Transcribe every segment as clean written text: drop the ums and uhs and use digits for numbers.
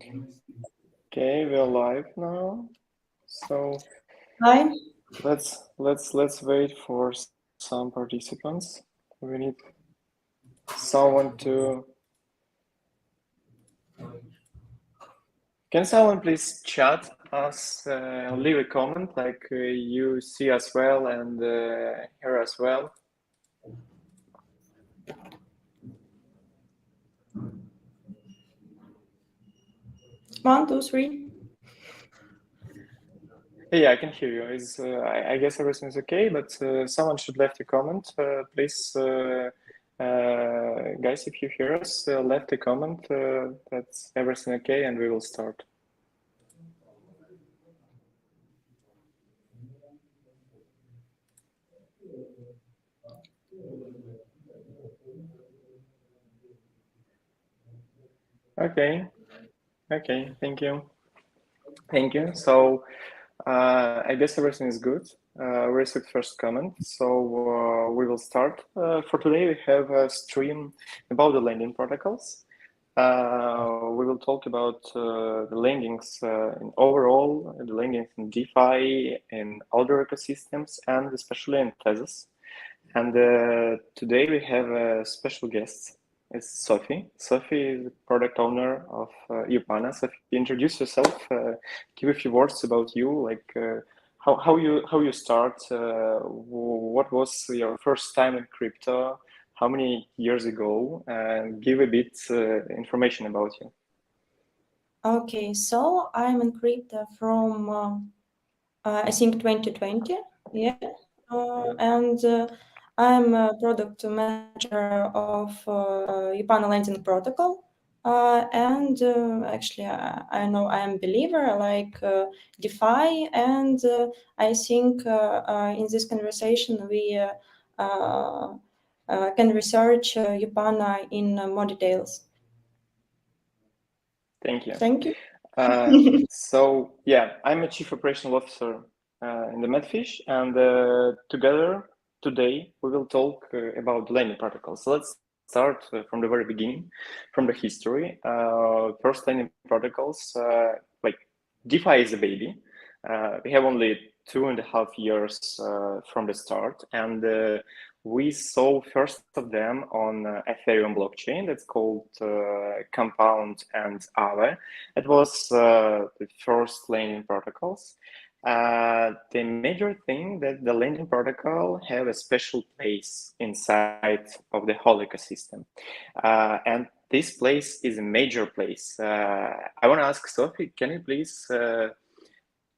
Okay, we're live now. So Hi. let's wait for some participants. We need someone to. Can someone please chat us, leave a comment like you see us well and hear us well? 1, 2, 3. Yeah, I can hear you. I guess everything is okay, but someone should left a comment, please. Guys, if you hear us, left a comment. That's everything okay, and we will start. Okay. Okay. Thank you. Thank you. So I guess everything is good. We received first comment, so we will start. For today, we have a stream about the lending protocols. We will talk about the lendings in overall, the lendings in DeFi, in other ecosystems, and especially in Tezos. And today we have a special guest. It's Sophie. Sophie is the product owner of Yupana. Sophie, introduce yourself. Give a few words about you, like how you start. What was your first time in crypto? How many years ago? And give a bit information about you. Okay, so I'm in crypto from I think 2020. Yeah, and I'm a product manager of Yupana lending protocol. And actually, I know I am a believer like DeFi, and I think in this conversation we can research Yupana in more details. Thank you. Thank you. So yeah, I'm a chief operational officer in the MadFish, and together today we will talk about lending protocols. So let's start from the very beginning, from the history. First lending protocols, like DeFi is a baby. We have only 2.5 years from the start, and we saw first of them on Ethereum blockchain that's called Compound and Aave. It was the first lending protocols. The major thing that the lending protocol have a special place inside of the whole ecosystem. And this place is a major place. I want to ask Sophie, can you please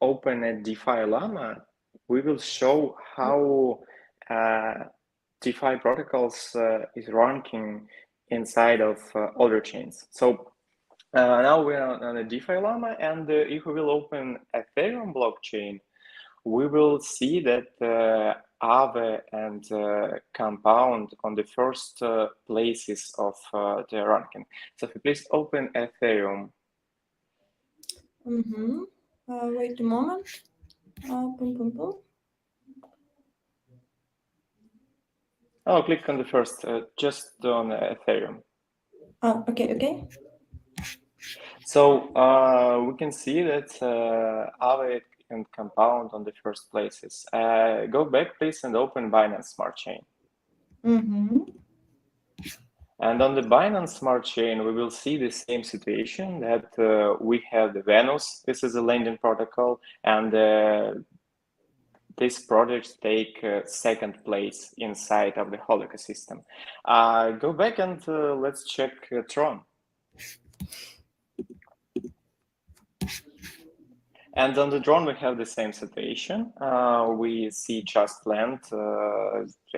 open a DeFi Llama? We will show how DeFi protocols is ranking inside of other chains. So now we are on a DeFi Llama, and if we will open Ethereum blockchain, we will see that Aave and Compound on the first places of the ranking. So if you please open Ethereum. Wait a moment. Boom, boom, boom. Oh, click on the first, just on Ethereum. Oh, okay. So we can see that Aave and Compound on the first places. Go back, please, and open Binance Smart Chain. And on the Binance Smart Chain, we will see the same situation that we have the Venus. This is a lending protocol, and these projects take second place inside of the whole ecosystem. Go back and let's check Tron. And on the drone, we have the same situation. We see just land.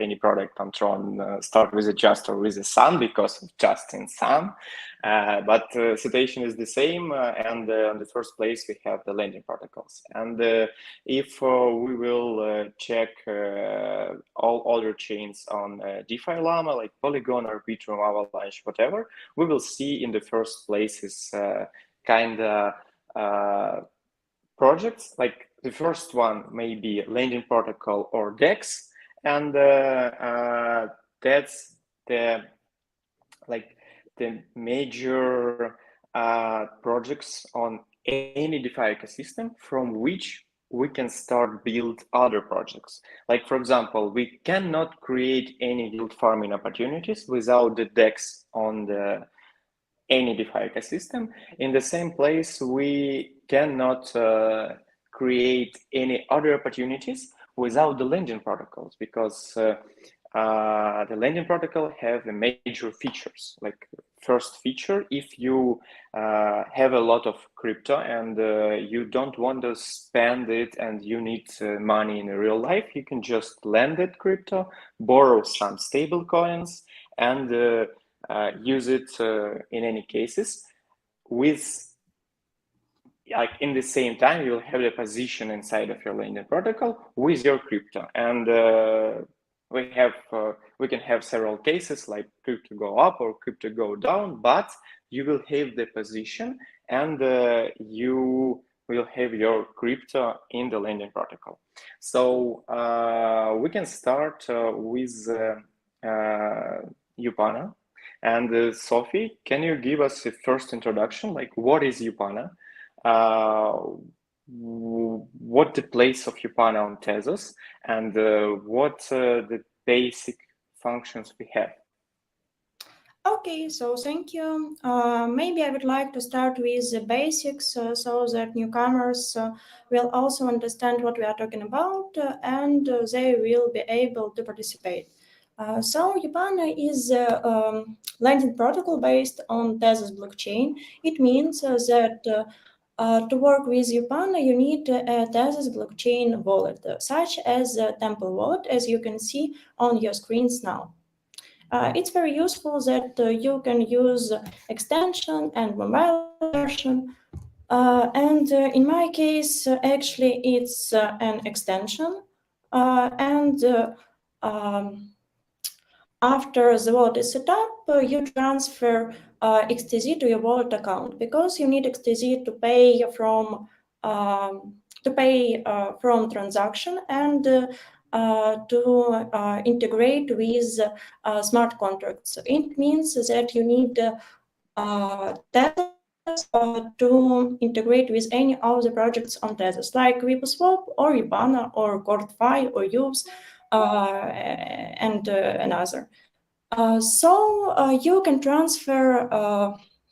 Any product on Tron start with a just or with a sun because of just in sun. But situation is the same. And on the first place, we have the lending protocols. And if we will check all other chains on DeFi Llama, like Polygon or Arbitrum, Avalanche, whatever, we will see in the first places kind of projects. Like the first one may be lending protocol or DEX, and that's the major projects on any DeFi ecosystem from which we can start build other projects. Like, for example, we cannot create any yield farming opportunities without the DEX on the any DeFi ecosystem. In the same place, we cannot create any other opportunities without the lending protocols, because the lending protocol have a major features. Like, first feature, if you have a lot of crypto and you don't want to spend it and you need money in real life, you can just lend that crypto, borrow some stable coins, and use it in any cases. With, like, in the same time, you'll have the position inside of your lending protocol with your crypto. And we can have several cases, like crypto go up or crypto go down, but you will have the position, and you will have your crypto in the lending protocol. So we can start with Yupana. And Sophie, can you give us a first introduction? Like, what is Yupana? What the place of Yupana on Tezos, and what the basic functions we have? Okay, so thank you. Maybe I would like to start with the basics so that newcomers will also understand what we are talking about and they will be able to participate. So Yupana is a lending protocol based on Tezos blockchain. It means that to work with Yupana, you need a Tezos blockchain wallet, such as a Temple wallet, as you can see on your screens now. It's very useful that you can use extension and mobile version. And in my case, actually, it's an extension. And after the wallet is set up, you transfer XTZ to your wallet account, because you need XTZ to pay from transaction and to integrate with smart contracts. It means that you need Tezos to integrate with any of the projects on Tezos, like Swap or Yupana or CordFi or Ups and another. So you can transfer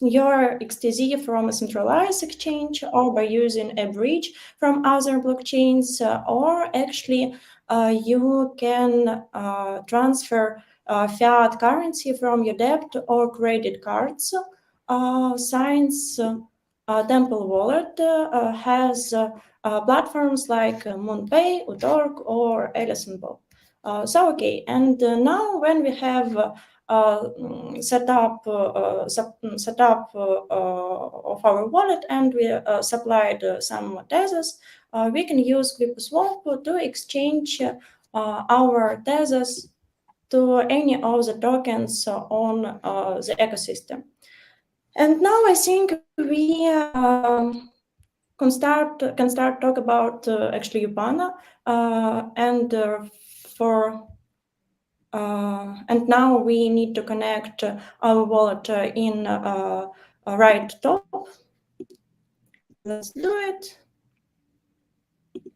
your XTZ from a centralized exchange or by using a bridge from other blockchains, or actually you can transfer fiat currency from your debit or credit cards. Since Temple Wallet has platforms like MoonPay, Utorg, or Ellison Bob. So okay, and now when we have set up of our wallet and we supplied some Tezos, we can use Swap to exchange our Tezos to any of the tokens on the ecosystem. And now I think we can start talk about actually Yupana and and now we need to connect our wallet in right top. Let's do it.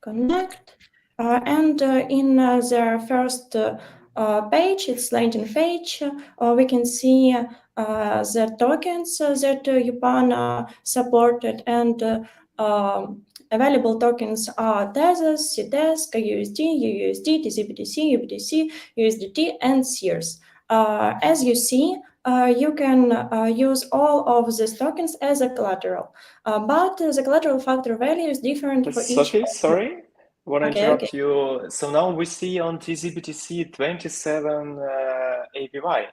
Connect. And in the first page, it's landing page, we can see the tokens that Yupana supported, and available tokens are Tezos, CTES, USD, UUSD, TZBTC, UBTC, USDT, and SEERS. As you see, you can use all of these tokens as a collateral, but the collateral factor value is different for each. Sophie, sorry, want to interrupt Okay. you. So now we see on TZBTC 27 APY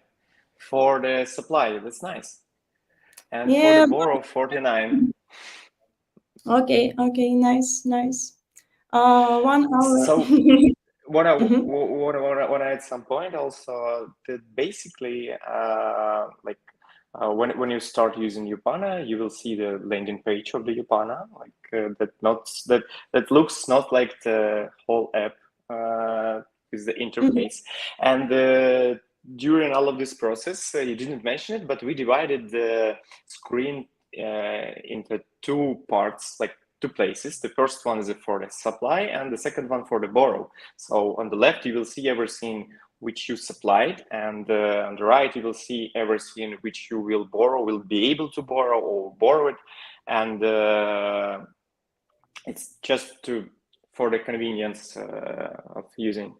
for the supply. That's nice. And for the borrow, 49. Okay, nice. 1 hour. So what I Mhm. want to at some point also that basically when you start using Yupana, you will see the landing page of the Yupana, like that looks not like the whole app with the interface. And during all of this process, you didn't mention it, but we divided the screen into two parts, like two places. The first one is for the supply and the second one for the borrow. So on the left, you will see everything which you supplied, and on the right, you will see everything which you will borrow, will be able to borrow or borrow it. And it's just for the convenience of using.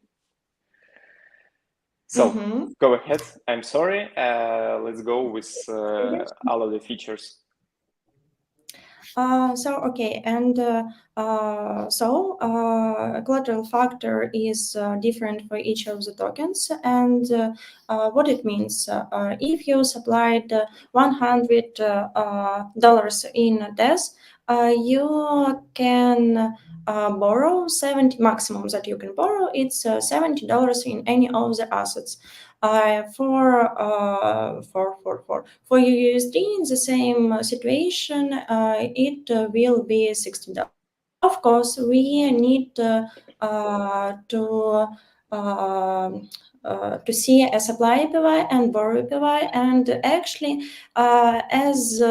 So go ahead. I'm sorry. Let's go with all of the features. Okay, and collateral factor is different for each of the tokens, and what it means. If you supplied $100 in TES, you can borrow 70 maximum that you can borrow. It's $70 in any of the assets. For USD in the same situation, it will be $60. Of course, we need to see a supply API and borrow API, and actually, as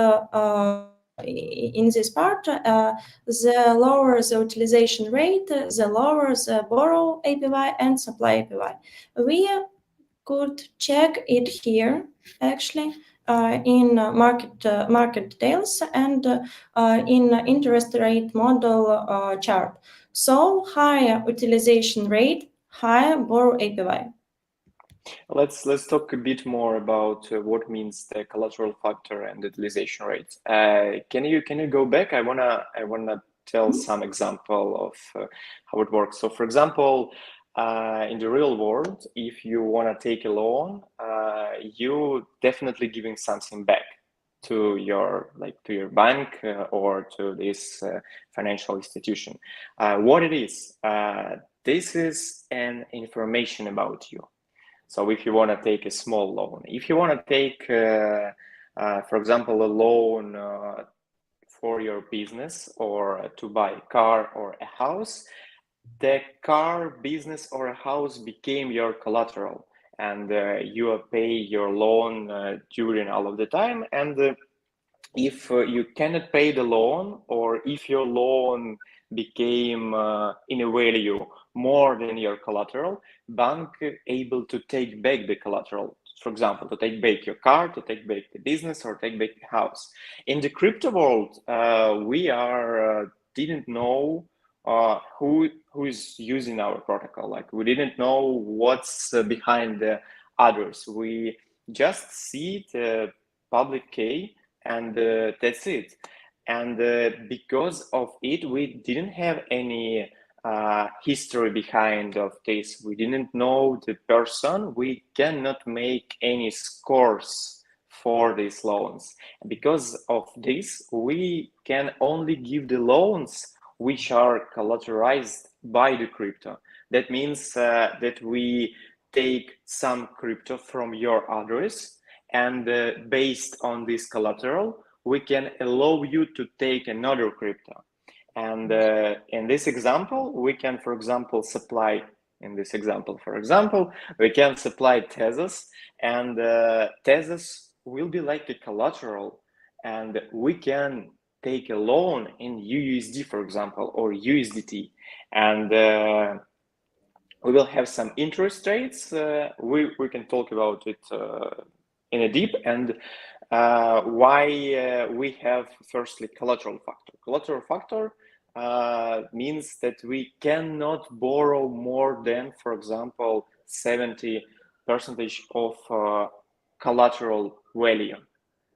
in this part, the lower the utilization rate, the lower the borrow API and supply API. We could check it here, actually, in market details and in interest rate model chart. So higher utilization rate, higher borrow APY. Let's talk a bit more about what means the collateral factor and utilization rate. Can you go back? I wanna tell some example of how it works. So, for example, in the real world, if you wanna take a loan, you definitely giving something back to your bank or to this financial institution. What it is? This is an information about you. So if you want to take a small loan, if you want to take, for example, a loan for your business or to buy a car or a house, the car, business, or a house became your collateral, and you pay your loan during all of the time. And if you cannot pay the loan, or if your loan became in a value more than your collateral, bank able to take back the collateral. For example, to take back your car, to take back the business, or take back the house. In the crypto world, we didn't know who is using our protocol. Like, we didn't know what's behind the others. We just see the public key, and that's it. And because of it, we didn't have any history behind of this. We didn't know the person. We cannot make any scores for these loans. Because of this, we can only give the loans which are collateralized by the crypto. That means that we take some crypto from your address, and based on this collateral, we can allow you to take another crypto. And in this example, we can, for example, supply, we can supply Tezos, and Tezos will be like a collateral, and we can take a loan in USD, for example, or USDT, and we will have some interest rates. We can talk about it in a deep, and why we have firstly collateral factor. Collateral factor means that we cannot borrow more than, for example, 70% of collateral value.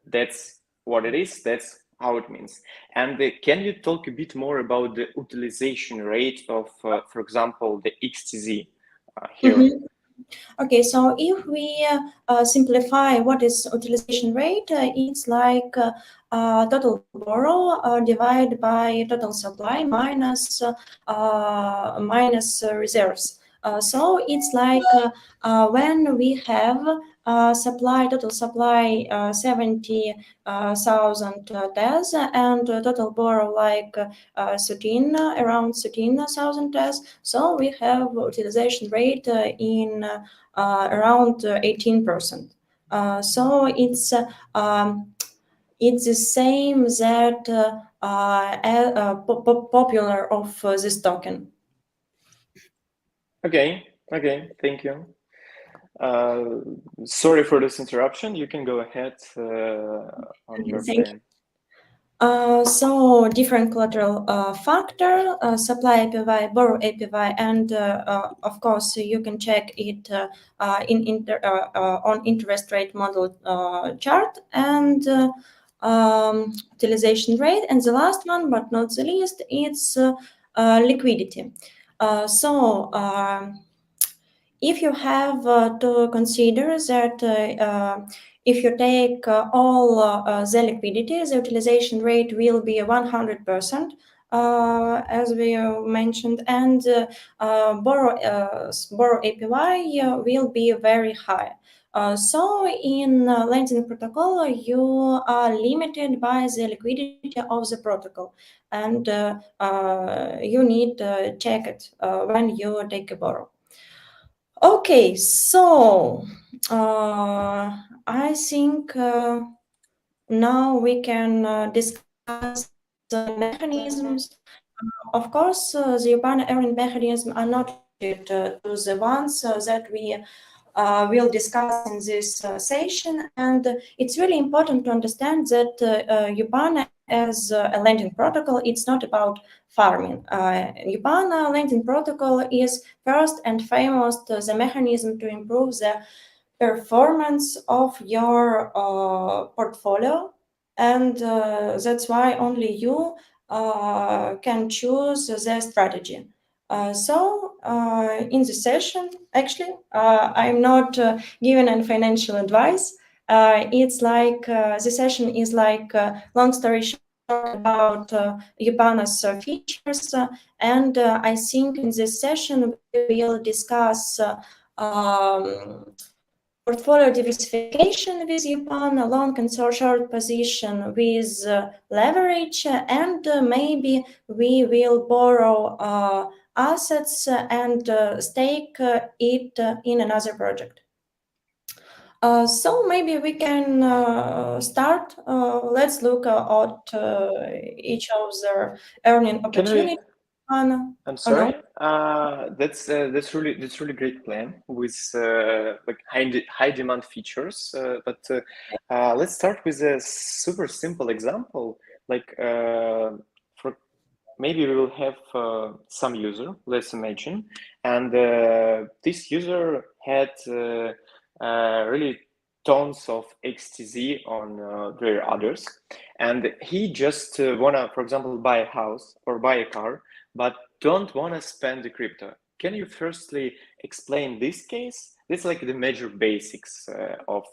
That's what it is. That's how it means. And can you talk a bit more about the utilization rate of, for example, the XTZ here? Okay, so if we simplify what is utilization rate, it's like total borrow divided by total supply minus reserves. So it's like when we have total supply 70,000 TES and total borrow like around 13,000 TES. So we have utilization rate in around 18%. So it's it's the same that popular of this token. Okay, thank you. Sorry for this interruption. You can go ahead on your plan. So different collateral factor, supply APY, borrow APY, and of course you can check it on interest rate model chart and utilization rate. And the last one, but not the least, it's liquidity. If you have to consider that if you take all the liquidity, the utilization rate will be 100%, as we mentioned, and borrow APY will be very high. So in lending protocol, you are limited by the liquidity of the protocol, and you need to check it when you take a borrow. Okay, so I think now we can discuss mechanisms. Of course, the Yupana earning mechanisms are not limited to the ones that we will discuss in this session. And it's really important to understand that Yupana as a lending protocol, it's not about farming. Yupana lending protocol is first and foremost the mechanism to improve the performance of your portfolio. And that's why only you can choose the strategy. In this session, actually, I'm not giving any financial advice. It's like the session is like long story short about Yupana's features, and I think in this session we will discuss portfolio diversification with Yupana, long and short position with leverage, and maybe we will borrow assets and stake it in another project. So maybe we can start. Let's look at each of the earning opportunities. I'm sorry. That's really great plan with like high demand features. But let's start with a super simple example. Like for maybe we will have some user. Let's imagine, and this user had really tons of XTZ on their others, and he just wanna, for example, buy a house or buy a car, but don't want to spend the crypto. Can you firstly explain this case? This is like the major basics of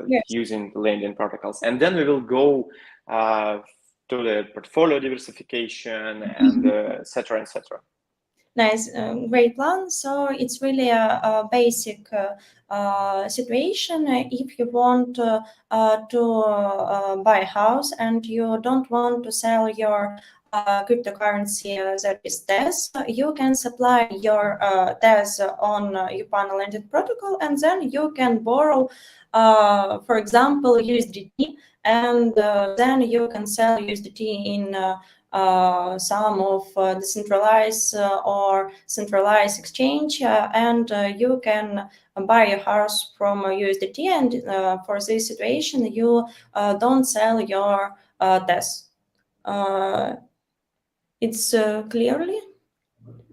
Yes. using lending protocols, and then we will go to the portfolio diversification and etc. etc. Nice, great plan. So it's really a basic situation. If you want to buy a house and you don't want to sell your cryptocurrency that is TES, you can supply your TES on Yupana lending protocol, and then you can borrow, for example, USDT, and then you can sell USDT in some of decentralized or centralized exchange, and you can buy a house from USDT, and for this situation you don't sell your TES. It's clearly,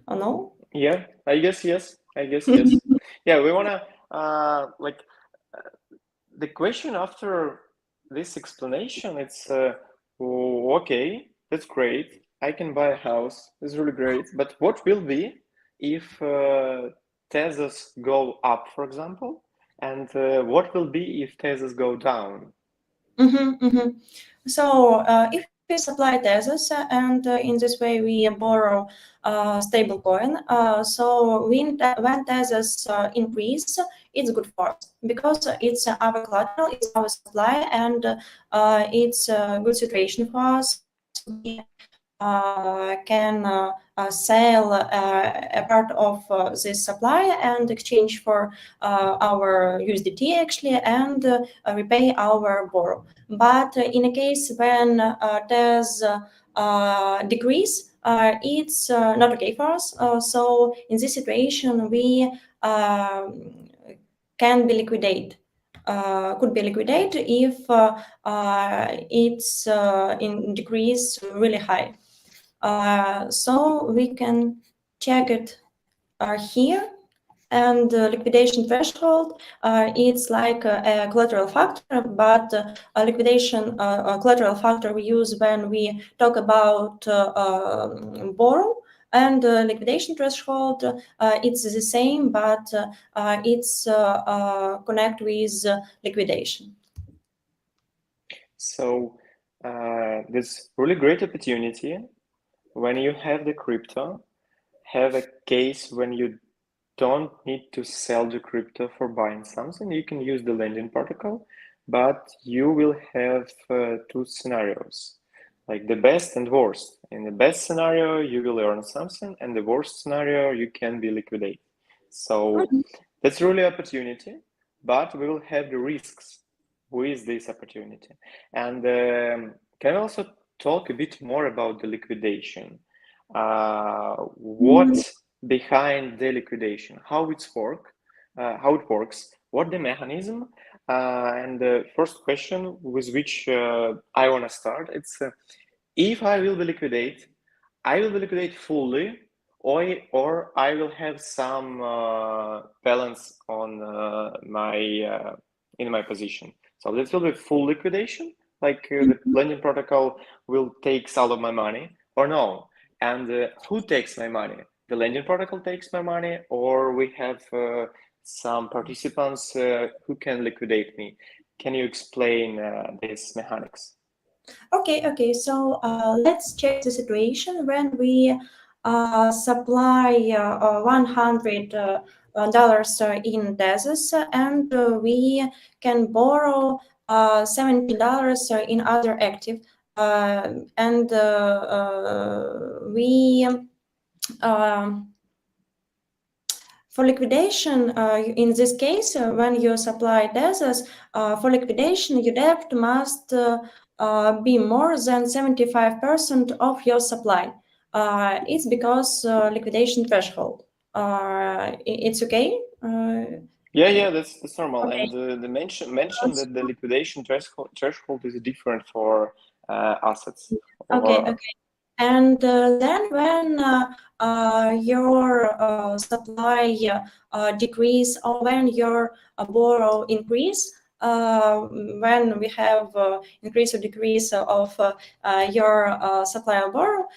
or no? Yeah, I guess yes. Yeah, we wanna like the question after this explanation. It's okay, that's great. I can buy a house. It's really great. But what will be if Tezos go up, for example, and what will be if Tezos go down? So if we supply Tezos and in this way we borrow stable coin, so when Tezos increase, it's good for us because it's our collateral, it's our supply, and it's a good situation for us. We can sell a part of this supply and exchange for our USDT actually and repay our borrow. But in a case when there's decrease, it's not okay for us. So in this situation, we can be liquidated. Could be liquidated if it's in decrease really high. So we can check it here. And liquidation threshold, it's like a collateral factor, but a liquidation collateral factor we use when we talk about borrow. And liquidation threshold, it's the same, but it's connect with liquidation. So this really great opportunity when you have the crypto, have a case when you don't need to sell the crypto for buying something. You can use the lending protocol, but you will have two scenarios, like the best and worst. In the best scenario, you will earn something, and the worst scenario, you can be liquidated. So that's really opportunity, but we will have the risks with this opportunity. And can I also talk a bit more about the liquidation? What behind the liquidation, how it works, what the mechanism, and the first question with which I want to start, it's if I will be liquidate fully, or I will have some balance on in my position. So this will be full liquidation, like the lending protocol will take all of my money, or no? And who takes my money? The lending protocol takes my money, or we have some participants who can liquidate me. Can you explain these mechanics? Okay. So let's check the situation when we supply $100 in DESs and we can borrow $70 in other active. And we for liquidation, in this case, when you supply DESs, for liquidation, your debt must be more than 75% of your supply. It's because liquidation threshold. It's okay? Yeah, that's normal. Okay. And the mention that the liquidation threshold is different for assets. Okay. And then when your supply decrease or when your borrow increase, when we have increase or decrease of your supply or borrow,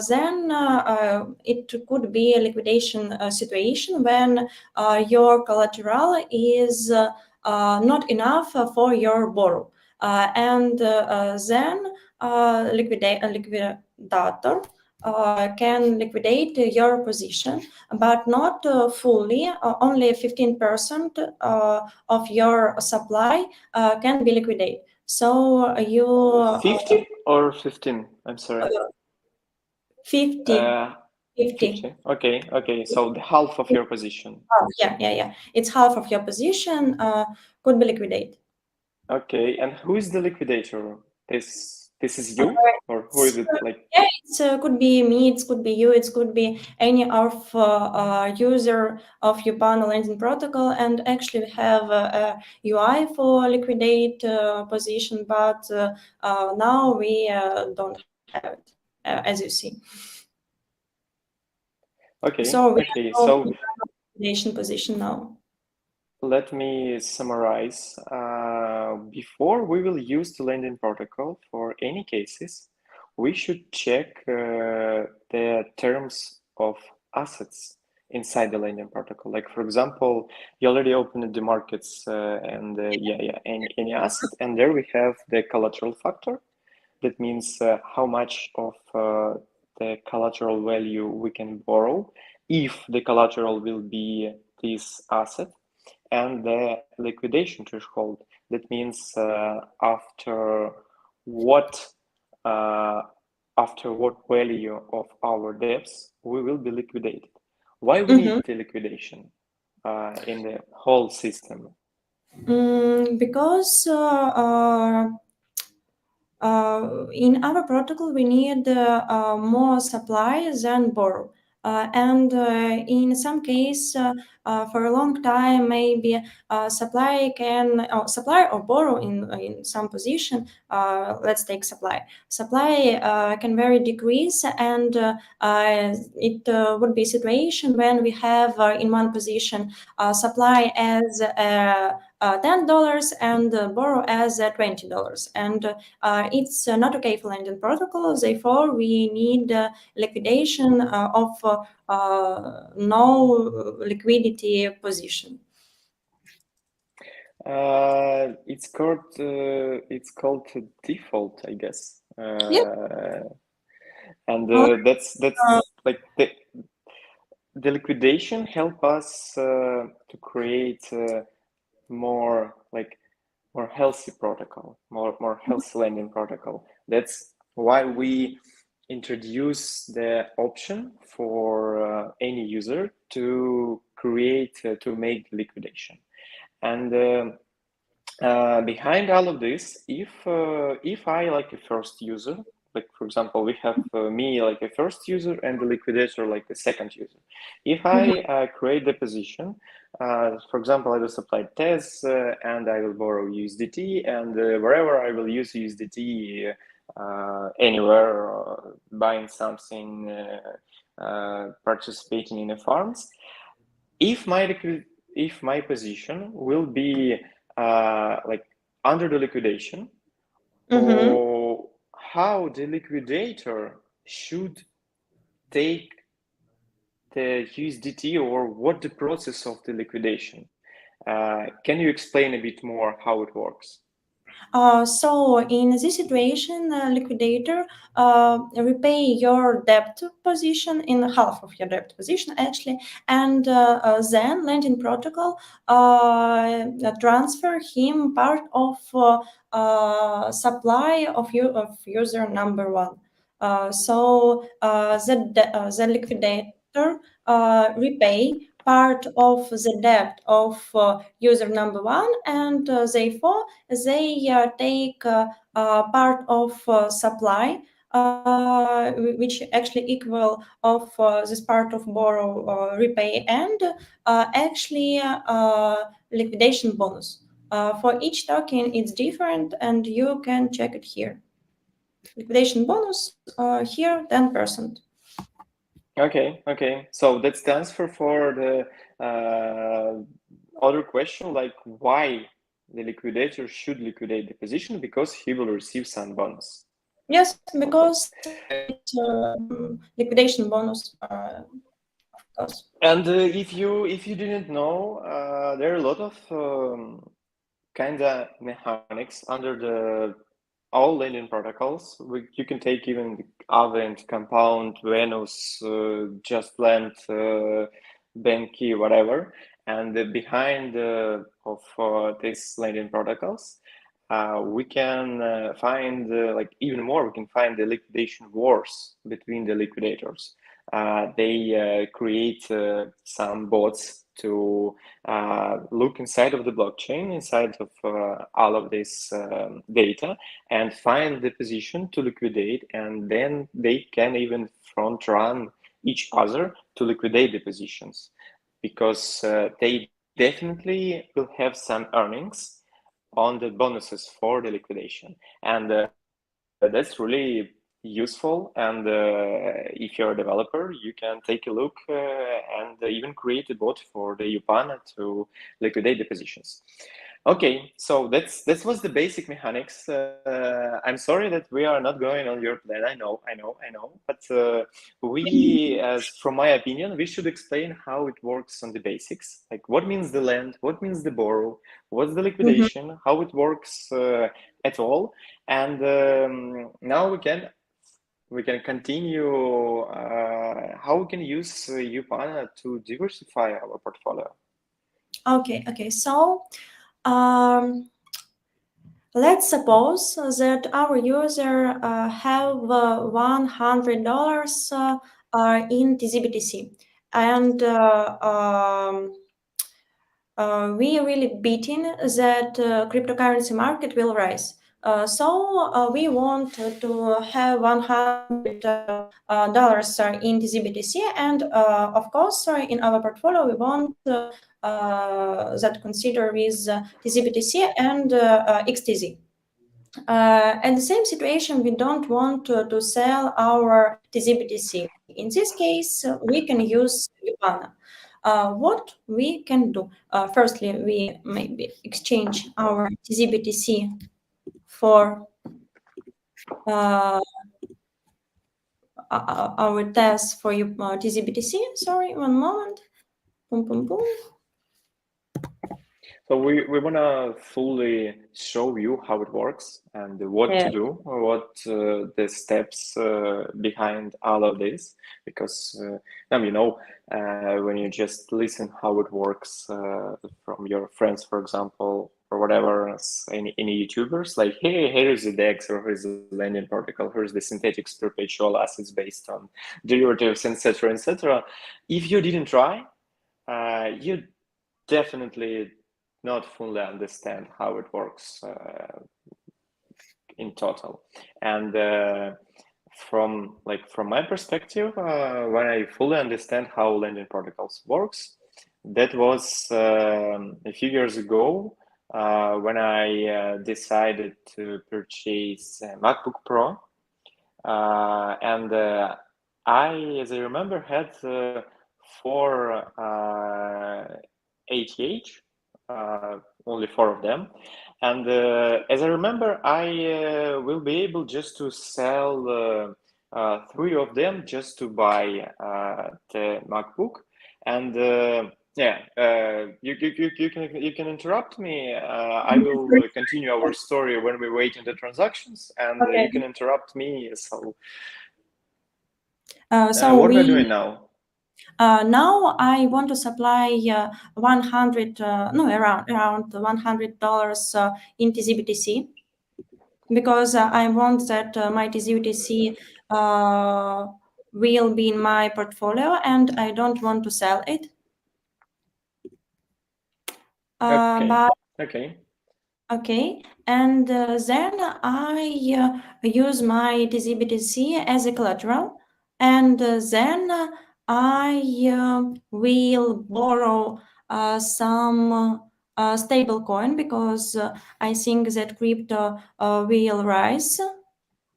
then it could be a liquidation situation when your collateral is not enough for your borrow. And then liquidator can liquidate your position, but not fully. Only 15% of your supply can be liquidated. So you 50 or 15? I'm sorry. 50. 50. Okay. So the half of your position. Oh, yeah. It's half of your position could be liquidated. Okay, and who is the liquidator? This is you, or who is it? Like, yeah, it could be me, it could be you, it could be any of user of Yupana lending protocol. And actually, we have a UI for liquidate position, but now we don't have it, as you see. okay. So we Okay, are so in liquidation position now. let me summarize. Before we will use the lending protocol for any cases, we should check the terms of assets inside the lending protocol. Like, for example, you already opened the markets and any asset, and there we have the collateral factor. That means how much of the collateral value we can borrow if the collateral will be this asset, and the liquidation threshold. That means after what after what value of our debts we will be liquidated. Why we need the liquidation in the whole system? Because in our protocol, we need more supply than borrow. And in some case, for a long time, maybe supply or borrow in some position. Let's take supply. Supply can very decrease, and it would be a situation when we have in one position supply as $10 and borrow as $20, and it's not okay for lending protocol. Therefore, we need liquidation of no liquidity position. It's called default, I guess. Yep. And that's like the liquidation help us to create more healthy protocol, more healthy lending protocol. That's why we introduce the option for any user to create to make liquidation. And behind all of this, if I like a first user, like for example, we have me like a first user and the liquidator like the second user. If I create the position, for example, I will supply TES and I will borrow USDT, and wherever I will use USDT anywhere, buying something, participating in the farms, if my position will be like under the liquidation, or how the liquidator should take the USDT, or what the process of the liquidation. Can you explain a bit more how it works? So in this situation, liquidator repay your debt position in half of your debt position actually, and then lending protocol transfer him part of supply of user number one. So the liquidator repay part of the debt of user number one, and therefore they take part of supply, which actually equal of this part of borrow repay, and actually liquidation bonus. For each token, it's different, and you can check it here. Liquidation bonus here 10%. Okay. So that's the answer for the other question, like why the liquidator should liquidate the position, because he will receive some bonus. Yes, because it's liquidation bonus, of course. And if you didn't know, there are a lot of kind of mechanics under the all lending protocols. You can take even the Avent, Compound, Venus, Just Lend, Banky, whatever. And behind of these lending protocols, we can find like even more. We can find the liquidation wars between the liquidators. They create some bots to look inside of the blockchain, inside of all of this data, and find the position to liquidate, and then they can even front run each other to liquidate the positions, because they definitely will have some earnings on the bonuses for the liquidation. And that's really useful. And if you're a developer, you can take a look and even create a bot for the Yupana to liquidate the positions. Okay, so that was the basic mechanics. I'm sorry that we are not going on your plan. I know. But we, as from my opinion, we should explain how it works on the basics. Like what means the lend, what means the borrow, what's the liquidation, how it works at all. And now we can continue how we can use Yupana to diversify our portfolio. Okay. So um, Let's suppose that our user have $100 in TZBTC, and we really betting that cryptocurrency market will rise. So we want to have $100 in TZBTC, and of course in our portfolio we want that consider with TZBTC and XTZ. At the same situation, we don't want to sell our TZBTC. In this case, we can use Yupana. What we can do? Firstly, we maybe exchange our TZBTC for our test for TZBTC. Sorry, one moment. Boom, boom, boom. So we want to fully show you how it works and what to do, what the steps behind all of this, because now when you just listen how it works from your friends, for example, or whatever, any YouTubers, like, hey, here's the DEX, or here's the lending protocol, here's the synthetics perpetual assets based on derivatives, etc., etc. If you didn't try, you definitely not fully understand how it works in total. And from my perspective, when I fully understand how lending protocols works, that was a few years ago when I decided to purchase a MacBook Pro, and as I remember, had 4 ATH, only 4 of them. And as I remember, I will be able just to sell 3 of them just to buy the MacBook. And you can interrupt me. I will continue our story when we wait in the transactions, and Okay. you can interrupt me. So, so what we're doing now? Now I want to supply around $100 in TZBTC, because I want that my TZBTC will be in my portfolio and I don't want to sell it. Okay, and then I use my TZBTC as a collateral, and then I will borrow some stable coin, because I think that crypto will rise.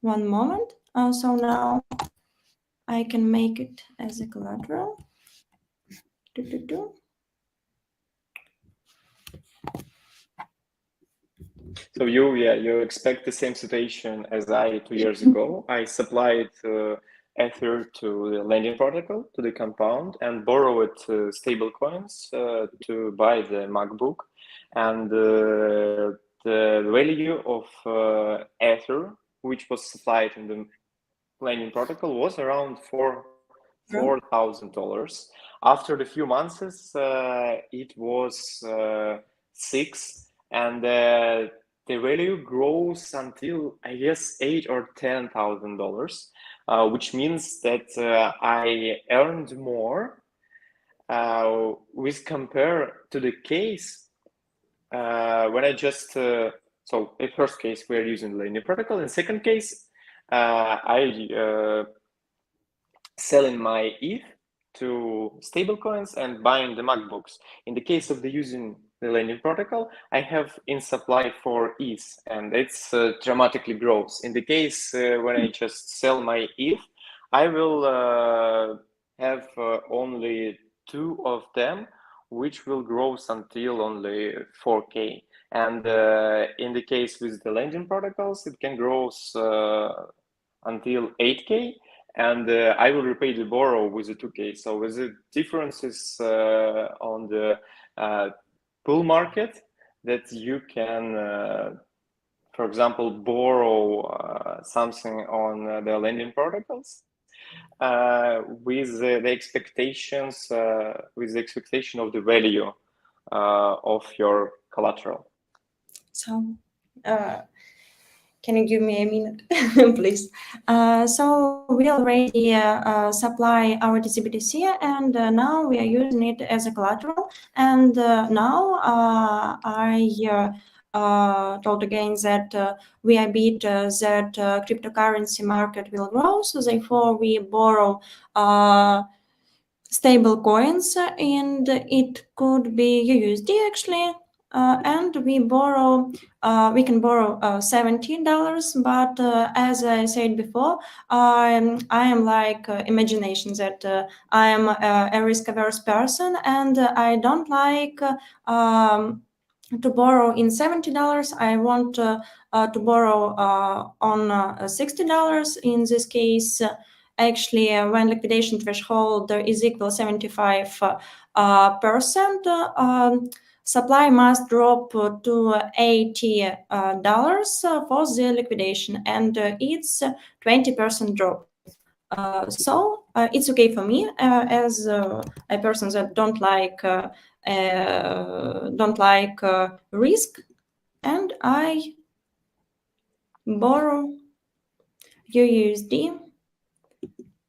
One moment. So now I can make it as a collateral. So you expect the same situation as I 2 years ago. I supplied Ether to the lending protocol, to the compound, and borrowed stable coins to buy the MacBook. And the value of Ether, which was supplied in the lending protocol, was around $4,000. After the few months, it was 6, and the value grows until, I guess, $8,000 or $10,000, which means that I earned more with compare to the case when I just so in first case we're using the lending protocol. In second case, I selling my ETH to stablecoins and buying the MacBooks. In the case of the using the lending protocol, I have in supply for ETH, and it's dramatically grows. In the case when I just sell my ETH, I will have only 2 of them, which will grow until only 4K. And in the case with the lending protocols, it can grow until 8K, and I will repay the borrow with the 2K. So with the differences on the pool market, that you can, for example, borrow something on the lending protocols with the expectations, with the expectation of the value of your collateral. So Can you give me a minute, please? So we already supply our DCBTC, and now we are using it as a collateral. And now I told again that we are bit that cryptocurrency market will grow. So therefore, we borrow stable coins, and it could be USD actually. And we can borrow $17, but as I said before, I am like imagination that I am a risk-averse person, and I don't like to borrow in $70. I want to borrow on $60. In this case, actually, when liquidation threshold is equal 75%, supply must drop to $80 for the liquidation, and it's 20% drop. So it's okay for me as a person that don't like risk, and I borrow USD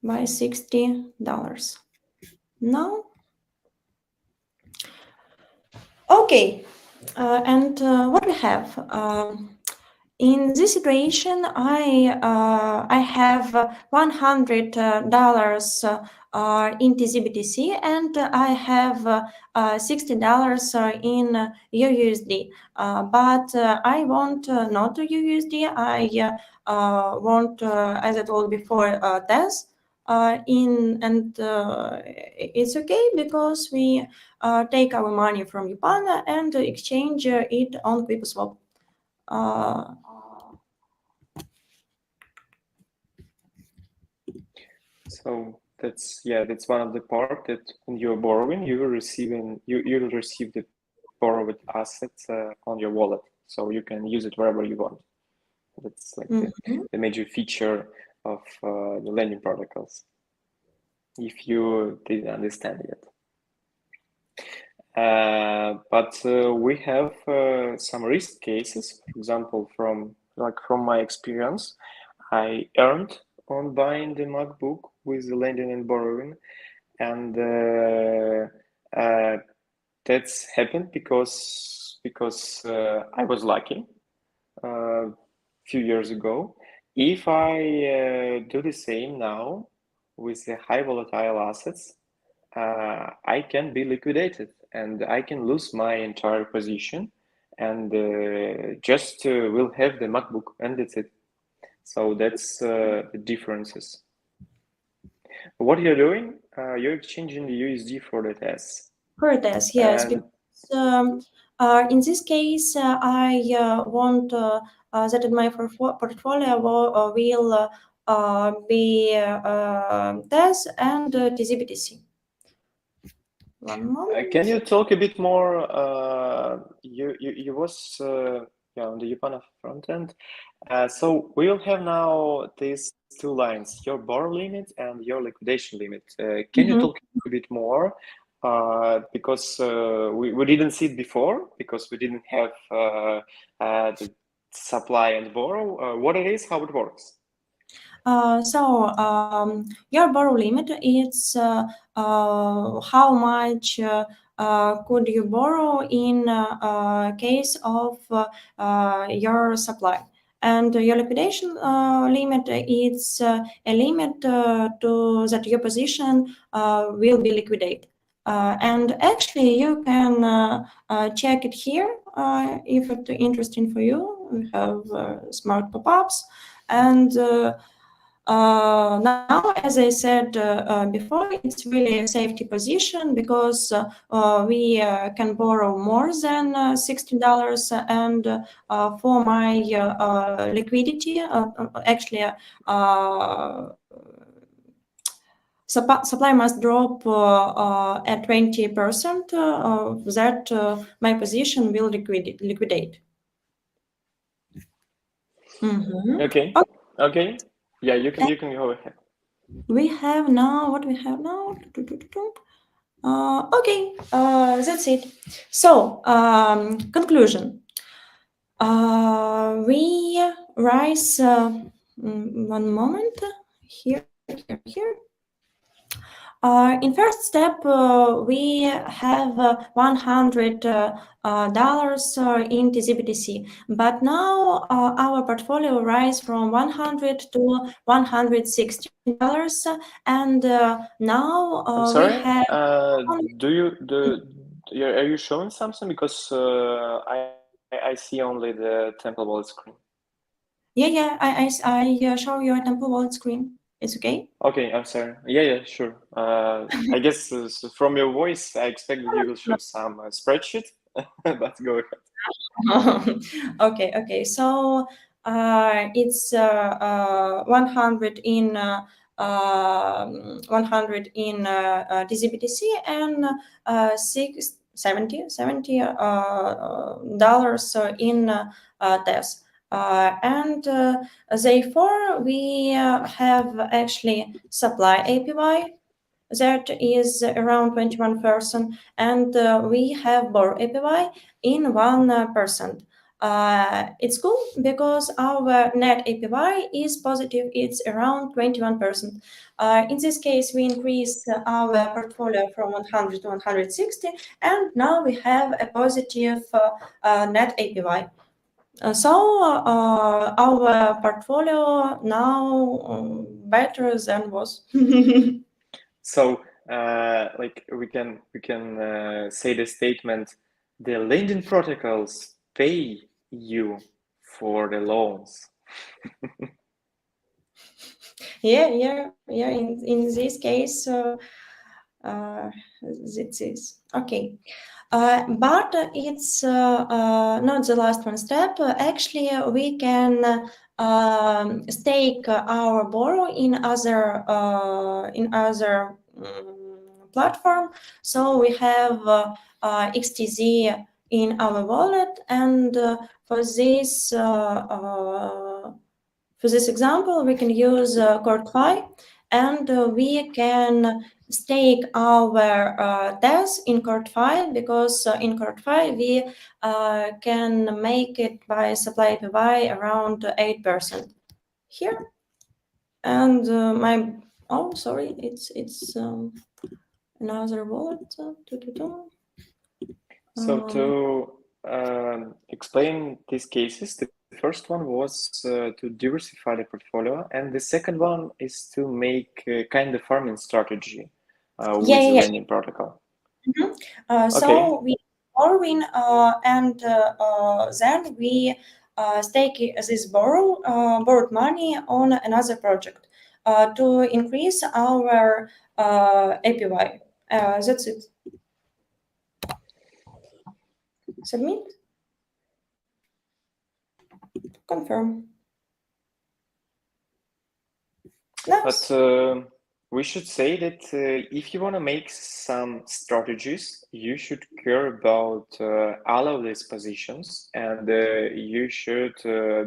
by $60. Now, okay, and what we have in this situation, I have $100 in TZBTC, and I have $60 in USD. But I want not USD. I want, as I told before, TES. It's okay because we take our money from Yupana and exchange it on QuickSwap. So that's one of the part that when you're borrowing, you will receive the borrowed assets on your wallet, so you can use it wherever you want. That's like the major feature of the lending protocols, if you didn't understand yet. But we have some risk cases. For example, from my experience, I earned on buying the MacBook with the lending and borrowing, and that's happened because I was lucky a few years ago. If I do the same now with the high volatile assets, I can be liquidated and I can lose my entire position, and just will have the MacBook, and that's it. So that's the differences. What you're doing, you're exchanging the USD for the TES. For TES, yes. Because, in this case, I want that in my portfolio will be TES and TZBTC. One moment. Can you talk a bit more? You was on the Yupana front end. So we will have now these two lines: your borrow limit and your liquidation limit. Can you talk a bit more? Because we didn't see it before, because we didn't have the supply and borrow. What it is, how it works. Your borrow limit is how much could you borrow in case of your supply. And your liquidation limit is a limit to that your position will be liquidated. And actually, you can check it here if it's interesting for you. We have smart pop-ups. And now, as I said before, it's really a safety position because we can borrow more than $60, and for my liquidity, actually, supply must drop at 20%. That my position will liquidate. Okay. Yeah, you can go ahead. We have now what we have now. Okay, that's it. So conclusion. We raise, one moment, here. In first step, we have $100 in TZBTC, but now our portfolio rise from 100 to $160, and now I'm we sorry. have. Are you showing something? Because I see only the Temple Wallet screen. Yeah, I show your Temple Wallet screen. It's okay? Okay, I'm sorry. Yeah, sure. I guess from your voice, I expect that you will show some spreadsheet, but go ahead. Okay. So it's 100 in 100 in TZBTC and 70 dollars in TES. And therefore, we have actually supply APY that is around 21%, and we have borrow APY in 1%. It's cool because our net APY is positive, it's around 21%. In this case, we increase our portfolio from 100 to 160, and now we have a positive net APY. Our portfolio now better than was. So, like we can say the statement: the lending protocols pay you for the loans. Yeah. In this case, it is okay. But it's not the last one step. Actually, we can stake our borrow in other platform. So we have XTZ in our wallet, and for this example, we can use CoreFi, and we can stake our TES in CoreFi, because in CoreFi we can make it by supply APY around 8% here. And sorry, it's another wallet. So to explain these cases, the first one was to diversify the portfolio, and the second one is to make a kind of farming strategy with the lending protocol. So we borrowing, and then we stake this borrowed money on another project to increase our APY. That's it. Submit. Confirm. Nice. But we should say that if you want to make some strategies, you should care about all of these positions, and you should,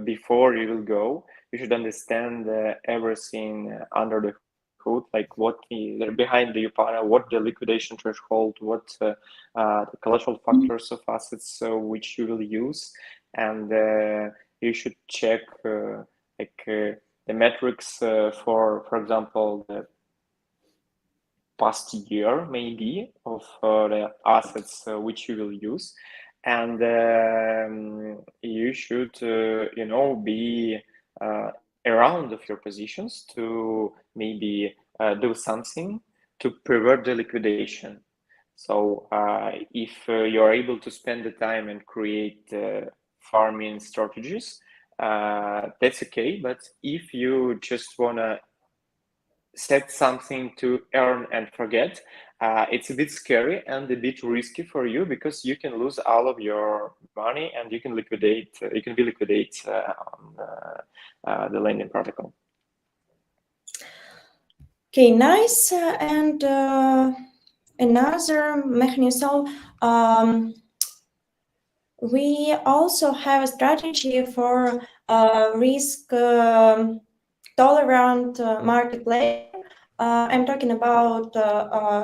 before you will go, you should understand everything under the hood, like what behind the Yupana, what the liquidation threshold, what the collateral factors of assets which you will use, and you should check the metrics for example, the past year maybe of the assets which you will use, and you should be around of your positions to maybe do something to prevent the liquidation. So if you're able to spend the time and create farming strategies, that's okay. But if you just want to set something to earn and forget, it's a bit scary and a bit risky for you, because you can lose all of your money and you can be liquidate on the lending protocol. Okay, nice. And another mechanism. We also have a strategy for risk tolerant market player. I'm talking about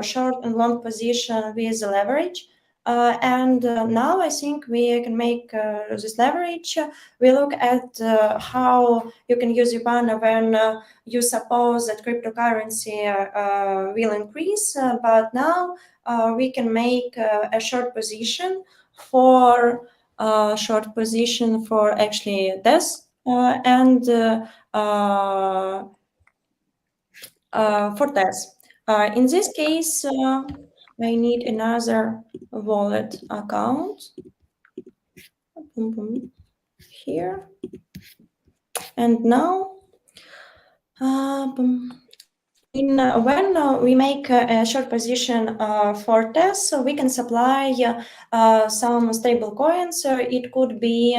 short and long position with leverage. And now I think we can make this leverage. We look at how you can use Yupana when you suppose that cryptocurrency will increase, but now we can make a short position for actually this and for this. In this case, I need another wallet account here. And now, when we make a short position for test, so we can supply some stable coins. It could be,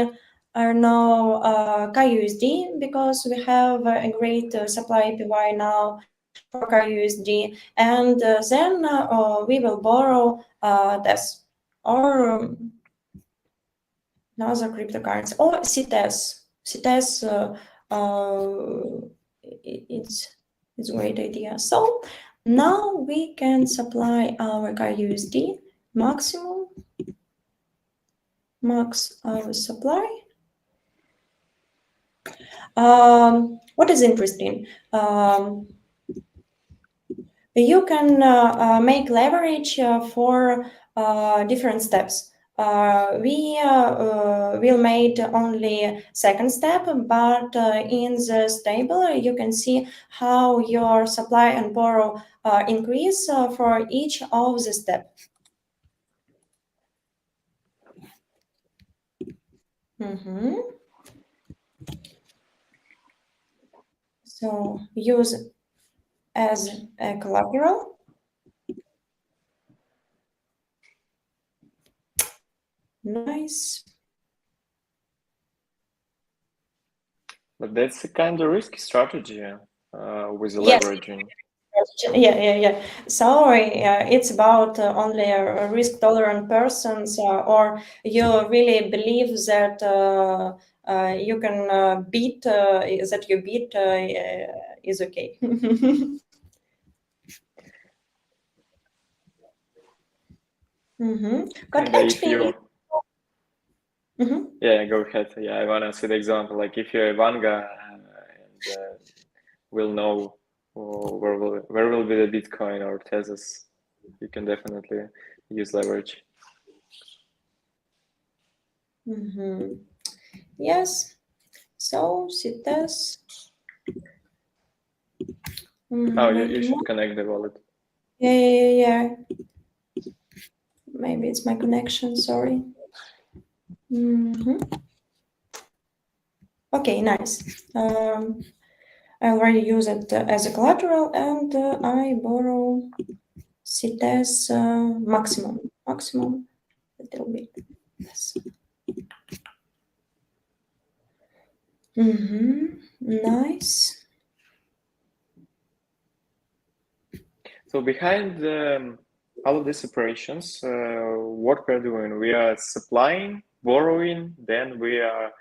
I don't know, KUSD, because we have a great supply APY now for KUSD, and then we will borrow this or another cryptocurrency or CTS. CTS, it's a great idea. So now we can supply our KUSD maximum, max our supply. What is interesting? You can make leverage for different steps. We will made only second step, but in the table you can see how your supply and borrow increase for each of the steps. So use as a collateral. Nice. But that's a kind of risky strategy with the Yes. leveraging. Yeah. So it's about only risk tolerant persons, or you really believe that you can beat that you beat is okay. But And actually, yeah, go ahead. Yeah, I want to see the example. Like if you're a Vanga and we'll know where will be the Bitcoin or Tezos, you can definitely use leverage. Yes. So CTS. Oh, you should connect the wallet. Yeah. Maybe it's my connection. Sorry. Okay, nice. I already use it as a collateral, and I borrow CTS maximum a little bit. Yes. Nice. So behind all of these operations, what we're doing, we are supplying, borrowing, then we are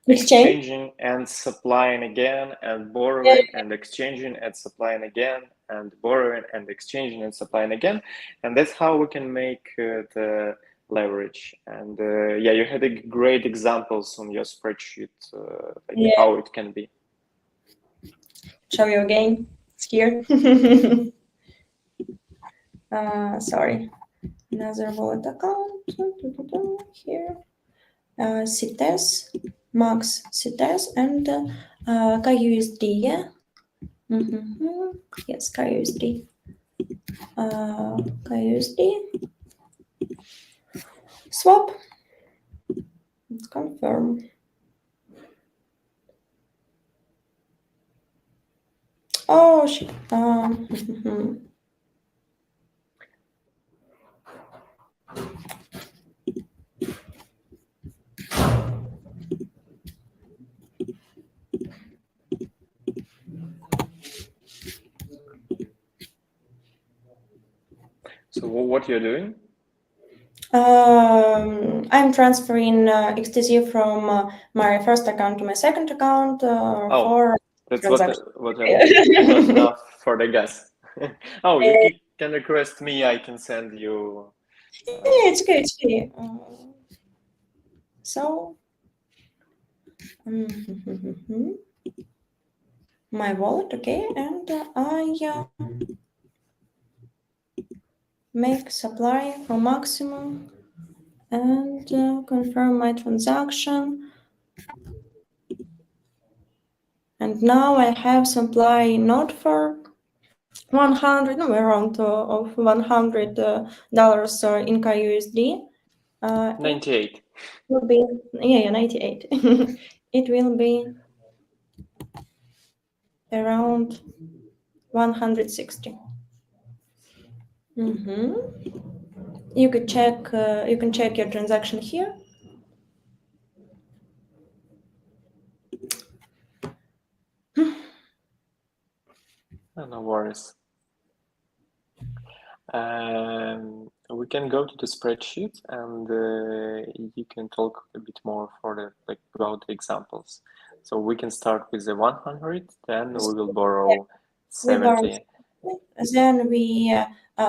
exchanging and supplying again, and borrowing and exchanging and supplying again, and borrowing and exchanging and supplying again. And that's how we can make the leverage. And yeah, you had a great examples on your spreadsheet, like how it can be. Show you again. It's here. Sorry. Another wallet account. Here. CTS, max CTS, and KUSD. Yeah. Yes, KUSD. KUSD. Swap. Let's confirm. Oh, shit. So what you're doing? I'm transferring XTZ from my first account to my second account for that's what not enough for the gas. Oh, you can request me. I can send you Yeah, it's okay. It's okay. So, my wallet, okay, and I make supply for maximum and confirm my transaction. And now I have supply not for 100, no, around of $100 in KUSD. 98. It will be, yeah, 98. It will be around 160. You could check. You can check your transaction here. No worries. We can go to the spreadsheet and you can talk a bit more about the examples. So we can start with the 100, then we will borrow We borrow 70. Then we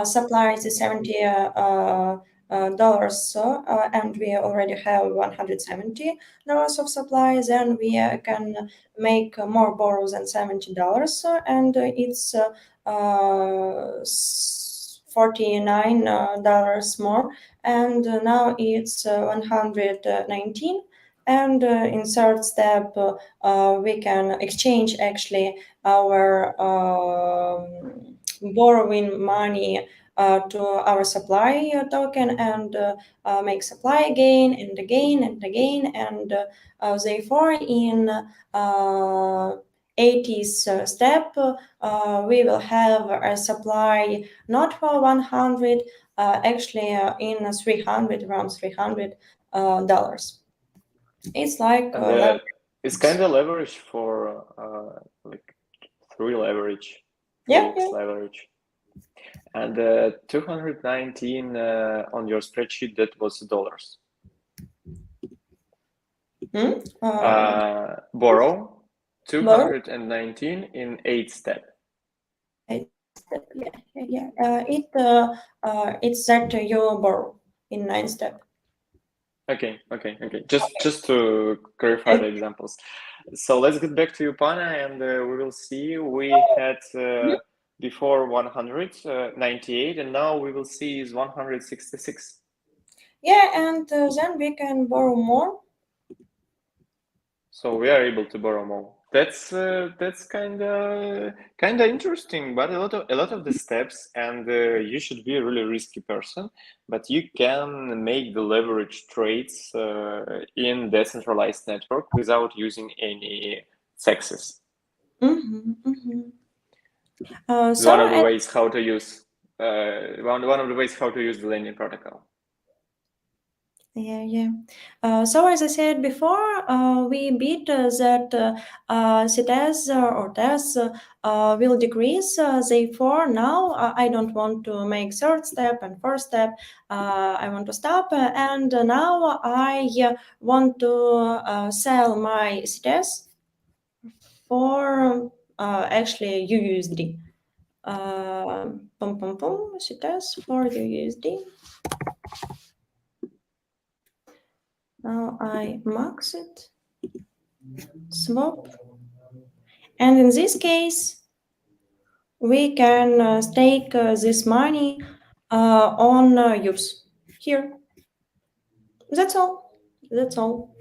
supply the $70 and we already have $170 of supply. Then we can make more borrows than $70, and it's $49 more, and now it's 119. And in third step, we can exchange actually our borrowing money to our supply token and make supply again and again and again. And therefore, in 80th step, we will have a supply not for 100, actually in 300, around $300. It's like And it's kind of leverage for like 3 leverage, yeah. 3x leverage. And 219 on your spreadsheet, that was dollars. Borrow 219 in 8th step. Yeah. It's that you borrow in 9th step. Okay. Just to clarify the examples. So let's get back to Yupana, and we will see we had before 198, and now we will see is 166. Yeah, and then we can borrow more. So we are able to borrow more. That's kind of interesting, but a lot of the steps, and you should be a really risky person, but you can make the leverage trades in decentralized network without using any taxes. One of the ways how to use one of the ways how to use the Lightning protocol. Yeah. So as I said before, we beat that CTS or TES will decrease. Therefore, now I don't want to make third step and fourth step. I want to stop. And now I want to sell my CTS for actually UUSD. CTS for UUSD. Now I max it, swap, and in this case, we can stake this money on use here. That's all. That's all.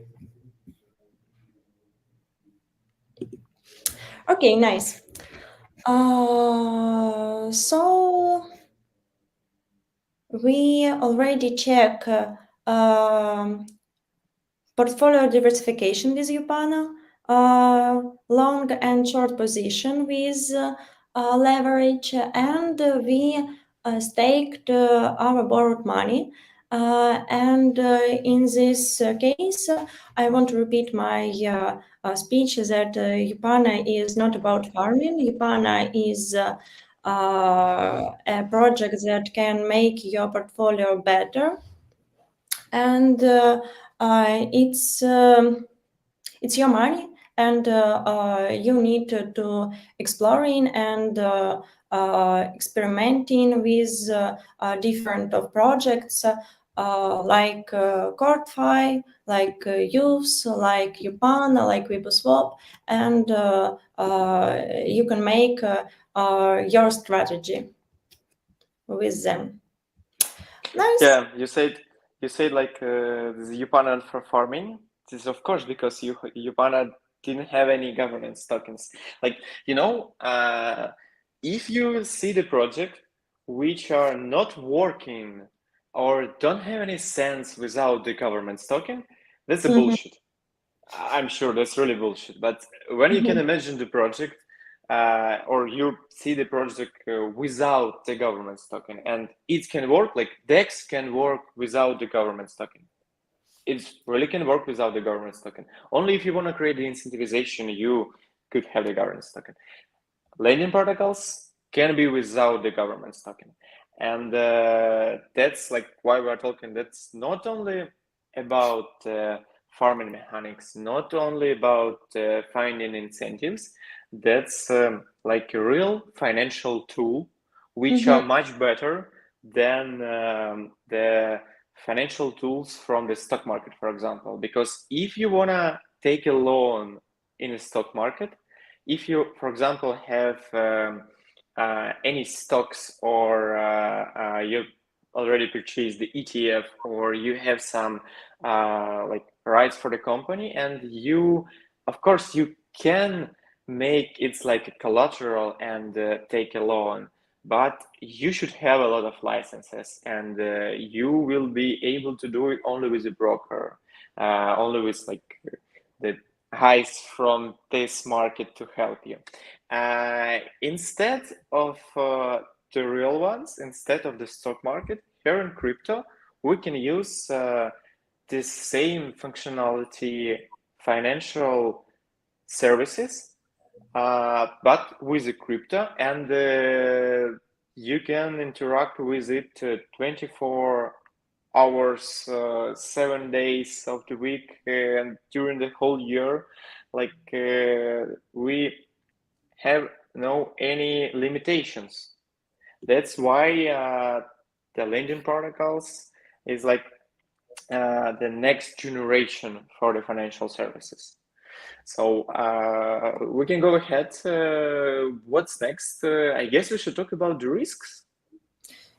Okay, nice. So we already check portfolio diversification with Yupana, long and short position with leverage, and we staked our borrowed money. And in this case, I want to repeat my speech that Yupana is not about farming. Yupana is a project that can make your portfolio better. And it's your money, and you need to exploring and experimenting with different of projects like CordFi, like Youth, like Yupana, like WeBuswap, and you can make your strategy with them. Nice. Yeah, you said like the Yupana for farming. This is of course because Yupana didn't have any governance tokens. Like if you see the project which are not working or don't have any sense without the government's token, that's a bullshit. I'm sure that's really bullshit. But when you can imagine the project, or you see the project without the government's token, and it can work, like DEX can work without the government's token. It really can work without the government's token. Only if you want to create the incentivization, you could have the government's token. Lending protocols can be without the government's token. And that's like why we're talking. That's not only about farming mechanics, not only about finding incentives. That's like a real financial tool, which are much better than the financial tools from the stock market, for example. Because if you want to take a loan in a stock market, if you, for example, have any stocks or you already purchased the ETF or you have some like rights for the company, and you, of course, you can make it's like a collateral and take a loan, but you should have a lot of licenses, and you will be able to do it only with a broker, only with like the guys from this market to help you. Instead of the real ones, instead of the stock market, here in crypto, we can use this same functionality, financial services, but with the crypto, and you can interact with it 24 hours, 7 days of the week, and during the whole year. Like we have no any limitations. That's why the lending protocols is like the next generation for the financial services. So we can go ahead. What's next? I guess we should talk about the risks.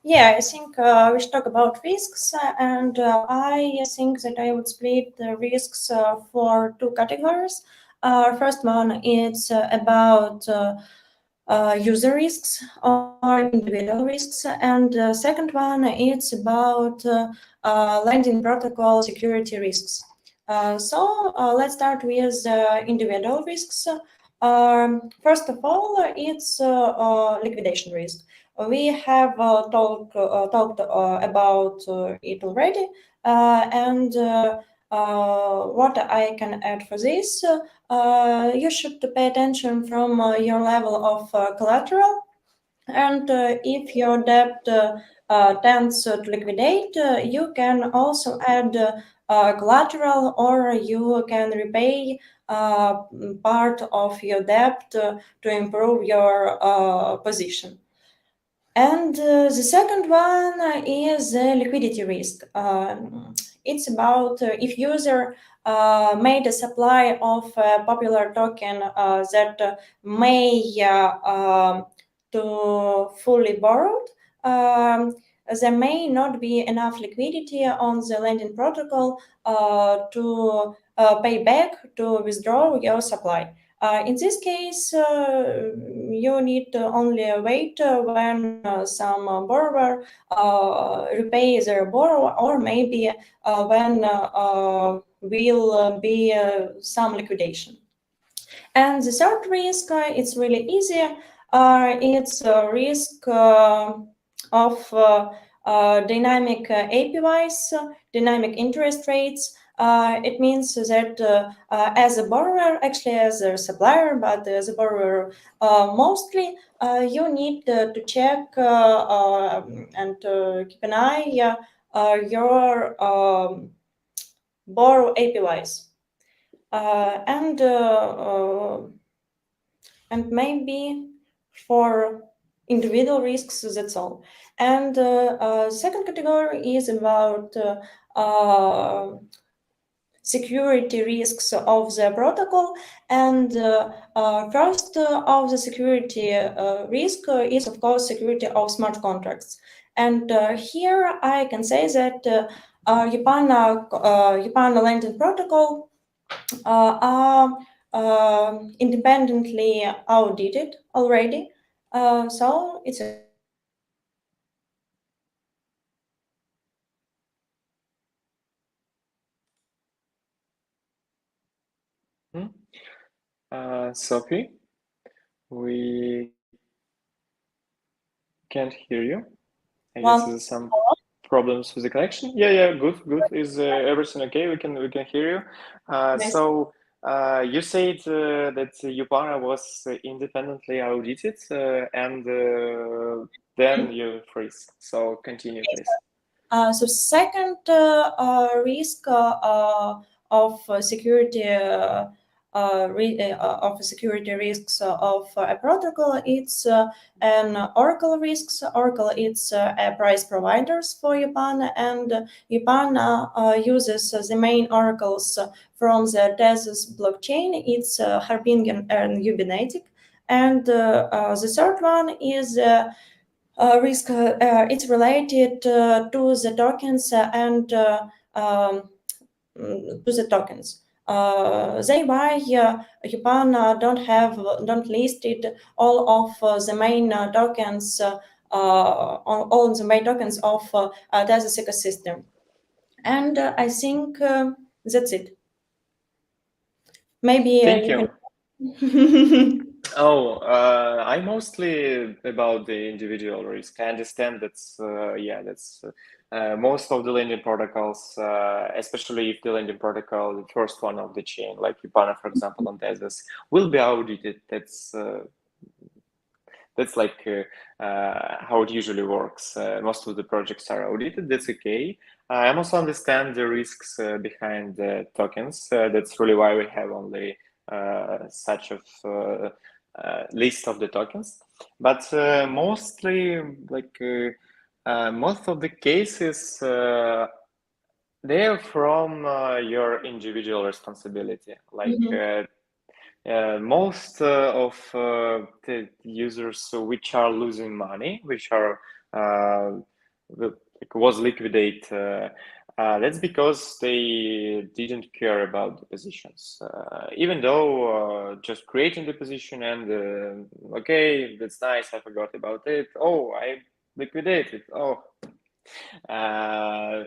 Yeah, I think we should talk about risks, and I think that I would split the risks for two categories. First one is about user risks or individual risks, and second one it's about lending protocol security risks. So let's start with individual risks. First of all, it's liquidation risk. We have talked about it already, and what I can add for this, you should pay attention from your level of collateral, and if your debt tends to liquidate, you can also add collateral, or you can repay part of your debt to improve your position. And the second one is liquidity risk. It's about if user made a supply of a popular token that may to fully borrowed, there may not be enough liquidity on the lending protocol to pay back to withdraw your supply. In this case, you need to only wait when some borrower repay their borrow, or maybe when will be some liquidation. And the third risk, it's really easy. It's a risk of dynamic APYs, dynamic interest rates. It means that as a borrower, actually as a supplier, but as a borrower mostly, you need to check and keep an eye your borrow APYs. and maybe for individual risks, that's all. And second category is about security risks of the protocol. And first of the security risk is, of course, security of smart contracts. And here I can say that Yupana lending protocol are independently audited already. So it's a good practice Sophie, we can't hear you. I guess one. there's some problems with the connection. Yeah, good. Is everything okay? We can hear you. Nice. You said that Yupana was independently audited, and then you freeze. So continue, please. So second risk of security of security risks of a protocol, it's an Oracle risks. Oracle it's a price providers for Yupana, and Yupana uses the main oracles from the Tezos blockchain. It's Harbingen and Ubinatic, and the third one is risk. It's related to the tokens and to the tokens. They why Japan don't listed all of the main tokens all the main tokens of Tezos ecosystem. And I think that's it. Maybe Thank you you. can. Oh, I mostly about the individual risk. I understand that's most of the lending protocols, especially if the lending protocol, the first one of the chain, like Yupana, for example, on Tezos, will be audited. That's like how it usually works. Most of the projects are audited. That's okay. I also understand the risks behind the tokens. That's really why we have only such of list of the tokens. But mostly, most of the cases, they're from your individual responsibility. Most of the users which are losing money, which are was liquidate, that's because they didn't care about the positions. Even though just creating the position and okay, that's nice, I forgot about it. Oh, I liquidated. Oh,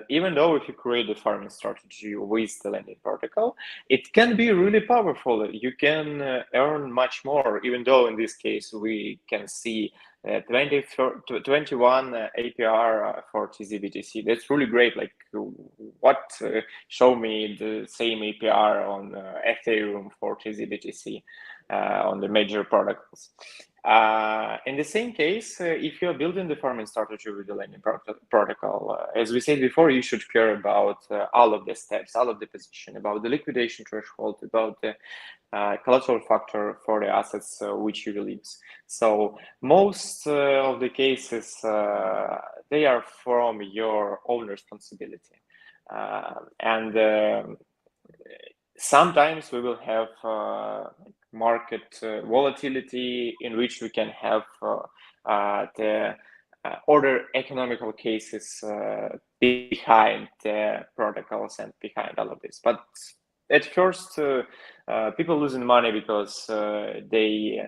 even though if you create a farming strategy with the lending protocol, it can be really powerful. You can earn much more, even though in this case we can see 21 APR for TZBTC. That's really great. Like what show me the same APR on Ethereum for TZBTC on the major protocols. In the same case, if you're building the farming strategy with the lending protocol, as we said before, you should care about all of the steps, all of the position, about the liquidation threshold, about the collateral factor for the assets which you release. So most of the cases, they are from your own responsibility. And sometimes we will have market volatility in which we can have the other economical cases behind the protocols and behind all of this. But at first, people losing money because they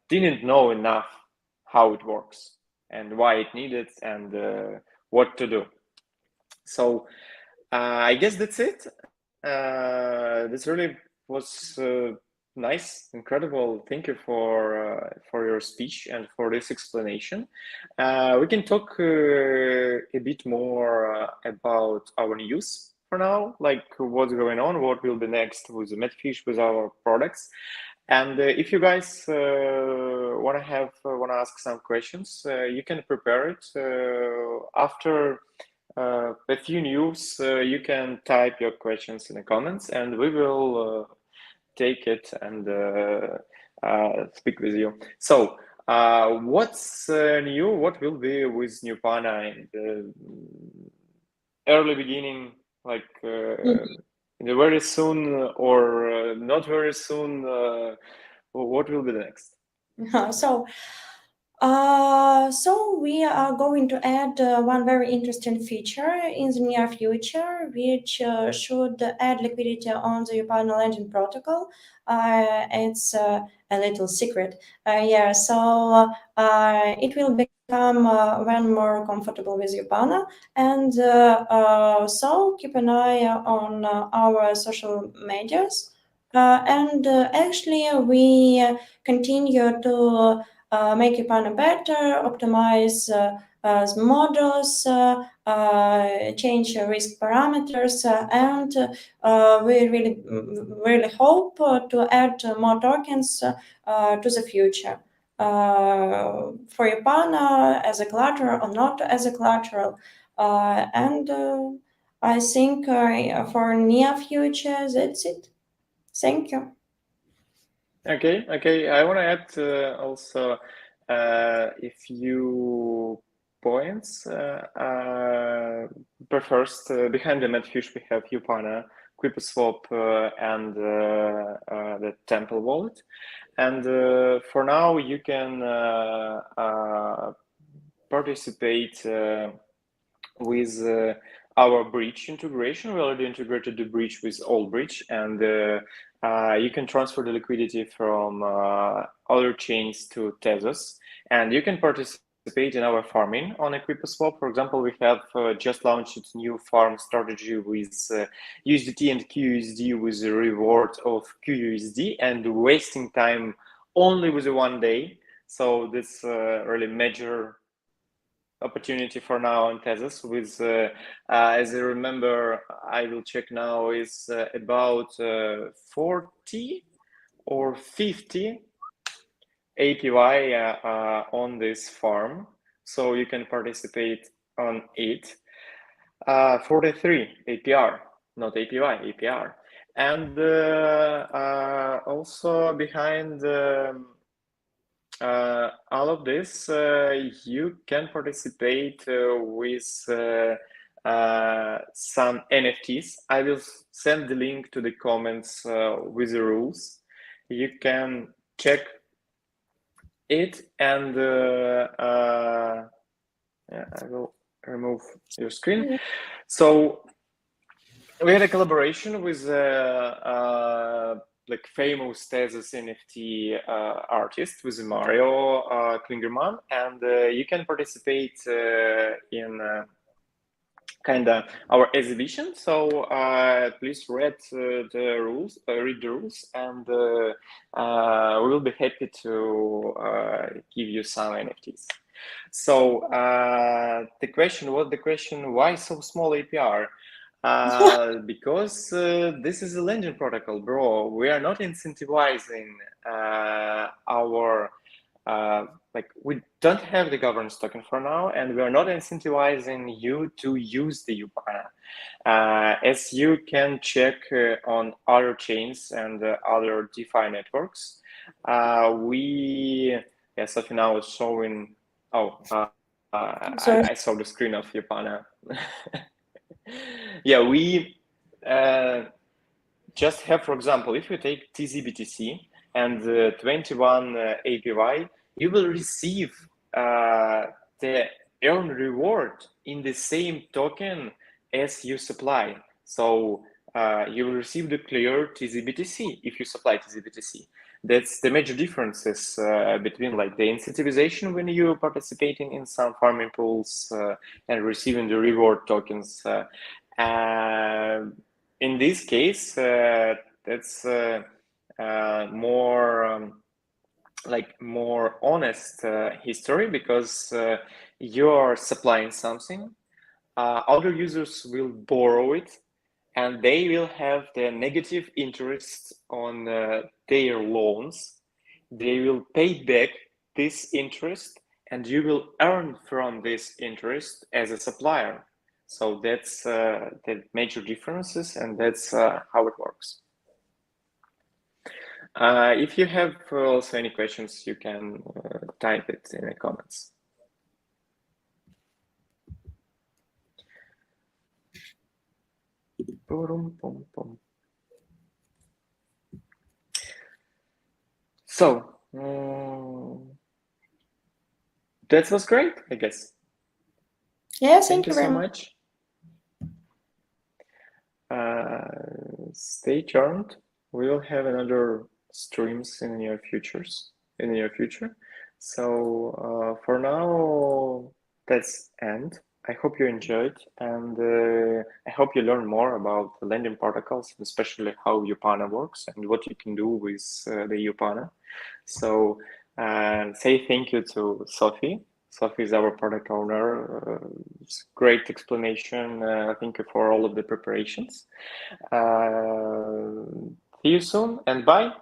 didn't know enough how it works and why it needed and what to do. So I guess that's it. This really was nice, incredible. Thank you for your speech and for this explanation. We can talk a bit more about our news for now, like what's going on, what will be next with the MadFish, with our products. And if you guys want to ask some questions, you can prepare it after a few news, you can type your questions in the comments, and we will take it and speak with you. So, what's new? What will be with Yupana in the early beginning, like in the very soon or not very soon? What will be the next? So we are going to add one very interesting feature in the near future, which should add liquidity on the Yupana lending protocol. It's a little secret. So it will become when more comfortable with Yupana, and so keep an eye on our social medias. Actually, we continue to make Yupana better, optimize the models, change risk parameters, and we really hope to add more tokens to the future. For Yupana as a collateral or not as a collateral. I think for near future, that's it. Thank you. Okay. I want to add also a few points. First, behind the MadFish, we have Yupana, QuickSwap, and the Temple wallet. And for now, you can participate with our bridge integration. We already integrated the bridge with all bridge, and you can transfer the liquidity from other chains to Tezos, and you can participate in our farming on EquipaSwap. For example, we have just launched a new farm strategy with USDT and QUSD with a reward of QUSD and wasting time only with 1 day. So this really major opportunity for now on Tezos with, as I remember, I will check now, is about 40 or 50 APY on this farm. So you can participate on it. 43 APR, not APY, APR. And also behind all of this, you can participate with some NFTs. I will send the link to the comments with the rules. You can check it, and I will remove your screen. So we had a collaboration with like famous Tezos NFT artist, with Mario Klingerman, and you can participate in kind of our exhibition. So please read the rules, and we will be happy to give you some NFTs. So the question, why so small APR? Because this is a lending protocol, bro. We are not incentivizing our we don't have the governance token for now, and we are not incentivizing you to use the Yupana. As you can check on other chains and other DeFi networks, Sophie now is showing. I saw the screen of Yupana. Yeah, we just have, for example, if you take TZBTC and 21 APY, you will receive the earned reward in the same token as you supply. So you will receive the clear TZBTC if you supply TZBTC. That's the major differences between like the incentivization when you're participating in some farming pools and receiving the reward tokens. In this case, that's more more honest history, because you're supplying something, other users will borrow it, and they will have the negative interest on their loans. They will pay back this interest, and you will earn from this interest as a supplier. So that's the major differences, and that's how it works. If you have also any questions, you can type it in the comments. So that was great, I guess. Yeah, Thank you very so much. Stay tuned. We will have another streams in the near future. So for now, that's end. I hope you enjoyed, and I hope you learn more about the lending protocols, especially how Yupana works and what you can do with the Yupana. So say thank you to Sophie. Sophie is our product owner. It's great explanation. Thank you for all of the preparations. See you soon, and bye.